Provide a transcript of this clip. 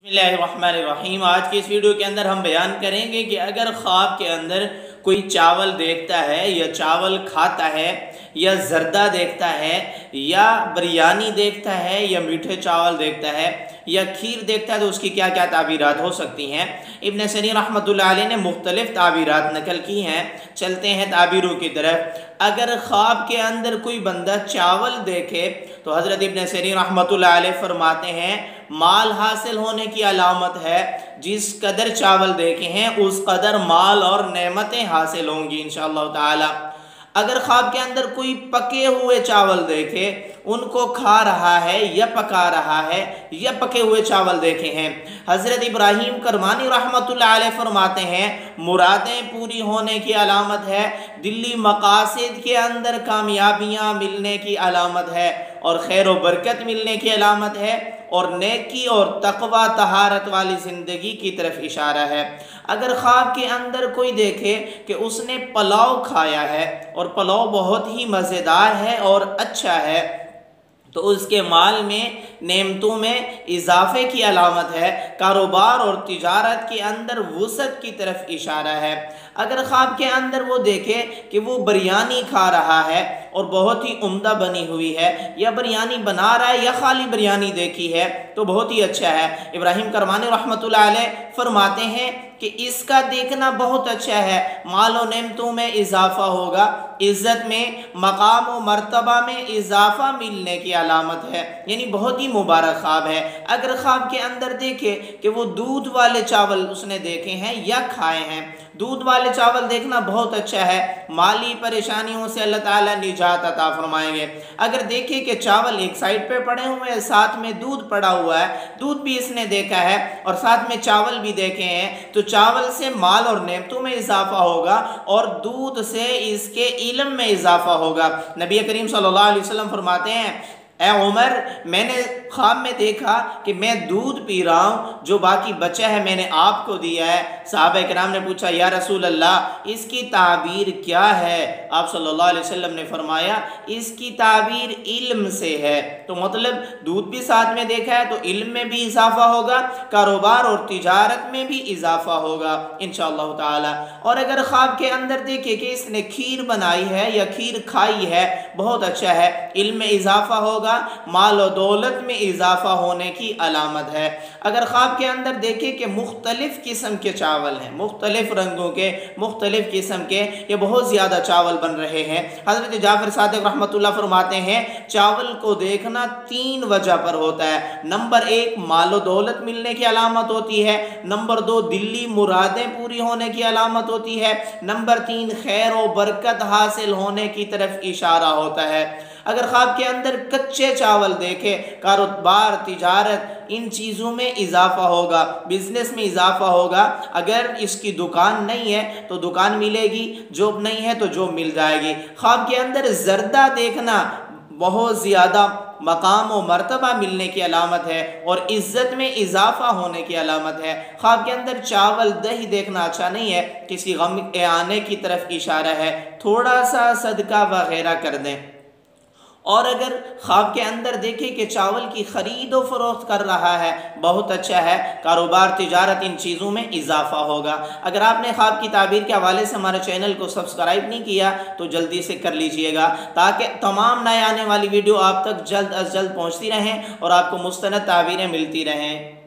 बिस्मिल्लाहिर्रहमानिर्रहीम। आज की इस वीडियो के अंदर हम बयान करेंगे कि अगर ख्वाब के अंदर कोई चावल देखता है या चावल खाता है या जर्दा देखता है या बिरयानी देखता है या मीठे चावल देखता है या खीर देखता है तो उसकी क्या क्या ताबीरात हो सकती हैं। इब्न सनी रहमतुल्लाह अलैह ने मुख्तलिफ ताबीरात नकल की हैं। चलते हैं ताबीरों की तरफ। अगर ख्वाब के अंदर कोई बंदा चावल देखे तो हज़रत इब्न सनी रहमतुल्लाह अलैह फरमाते हैं माल हासिल होने की अलामत है। जिस कदर चावल देखे हैं उस कदर माल और नेमतें हासिल होंगी इंशाअल्लाह ताला। अगर ख्वाब के अंदर कोई पके हुए चावल देखे, उनको खा रहा है या पका रहा है या पके हुए चावल देखे हैं, हज़रत इब्राहीम करमानी रहमतुल्लाह अलैह फरमाते हैं मुरादें पूरी होने की अलामत है, दिल्ली मकासिद के अंदर कामयाबियाँ मिलने की अलामत है और खैर व बरकत मिलने की अलामत है और नेकी और तक़वा तहारत वाली ज़िंदगी की तरफ इशारा है। अगर ख्वाब के अंदर कोई देखे कि उसने पुलाव खाया है और पुलाव बहुत ही मज़ेदार है और अच्छा है तो उसके माल में नेमतों में इजाफे की अलामत है, कारोबार और तिजारत के अंदर वुसअत की तरफ इशारा है। अगर ख्वाब के अंदर वो देखे कि वो बिरयानी खा रहा है और बहुत ही उम्दा बनी हुई है या बिरयानी बना रहा है या खाली बिरयानी देखी है तो बहुत ही अच्छा है। इब्राहीम करमानी रहमतुल्लाह अलैह फरमाते हैं कि इसका देखना बहुत अच्छा है, माल और नेमतों में इजाफा होगा, इज़्ज़त में मकाम और मर्तबा में इजाफा मिलने की अलामत है, यानी बहुत ही मुबारक ख्वाब है। अगर ख्वाब के अंदर देखे कि वो दूध वाले चावल उसने देखे हैं या खाए हैं, दूध वाले चावल देखना बहुत अच्छा है, माली परेशानियों से अल्लाह ताला निजात अता फरमाएंगे। अगर देखे कि चावल एक साइड पे पड़े हुए हैं, साथ में दूध पड़ा हुआ है, दूध भी इसने देखा है और साथ में चावल भी देखे हैं, तो चावल से माल और नेमतों में इजाफा होगा और दूध से इसके इल्म में इजाफा होगा। नबी करीम सल्लल्लाहु अलैहि वसल्लम फरमाते हैं ए उमर, मैंने ख्वाब में देखा कि मैं दूध पी रहा हूँ, जो बाकी बचा है मैंने आपको दिया है। सहाबा किराम ने पूछा या रसूल अल्लाह इसकी ताबीर क्या है? आप सल्लल्लाहु अलैहि वसल्लम ने फरमाया इसकी ताबीर इल्म से है। तो मतलब दूध भी साथ में देखा है तो इल्म में भी इजाफा होगा, कारोबार और तिजारत में भी इजाफा होगा इंशाअल्लाह ताला। और अगर ख्वाब के अंदर देखे कि इसने खीर बनाई है या खीर खाई है, बहुत अच्छा है, इल्म में इजाफा होगा, माल और दौलत में इजाफा होने की अलामत है। अगर ख्वाब के अंदर देखे कि मुख्तलिफ किस्म के चावल हैं, मुख्तलिफ रंगों के, मुख्तलिफ किस्म के, ये बहुत ज़्यादा चावल बन रहे हैं, हज़रत जाफ़र सादिक रहमतुल्लाह फरमाते हैं चावल को देखना 3 वजह पर होता है। नंबर 1 माल और दौलत मिलने की अलामत होती है, नंबर 2 दिल्ली मुरादें पूरी होने की अलामत होती है, नंबर 3 खैर और बरकत हासिल होने की तरफ इशारा होता है। अगर ख्वाब के अंदर कच्चे चावल देखे, कारोबार तिजारत इन चीज़ों में इजाफा होगा, बिजनेस में इजाफा होगा। अगर इसकी दुकान नहीं है तो दुकान मिलेगी, जॉब नहीं है तो जॉब मिल जाएगी। ख्वाब के अंदर जर्दा देखना बहुत ज़्यादा मकाम और मर्तबा मिलने की अलामत है और इज़्ज़त में इजाफा होने की अलामत है। ख्वाब के अंदर चावल दही देखना अच्छा नहीं है, किसी गम के आने की तरफ इशारा है, थोड़ा सा सदका वगैरह कर दें। और अगर ख्वाब के अंदर देखे कि चावल की ख़रीद और फ़रोख्त कर रहा है, बहुत अच्छा है, कारोबार तिजारत इन चीज़ों में इजाफा होगा। अगर आपने ख्वाब की ताबीर के हवाले से हमारे चैनल को सब्सक्राइब नहीं किया तो जल्दी से कर लीजिएगा ताकि तमाम नए आने वाली वीडियो आप तक जल्द अज जल्द पहुँचती रहें और आपको मुस्तनद ताबीरें मिलती रहें।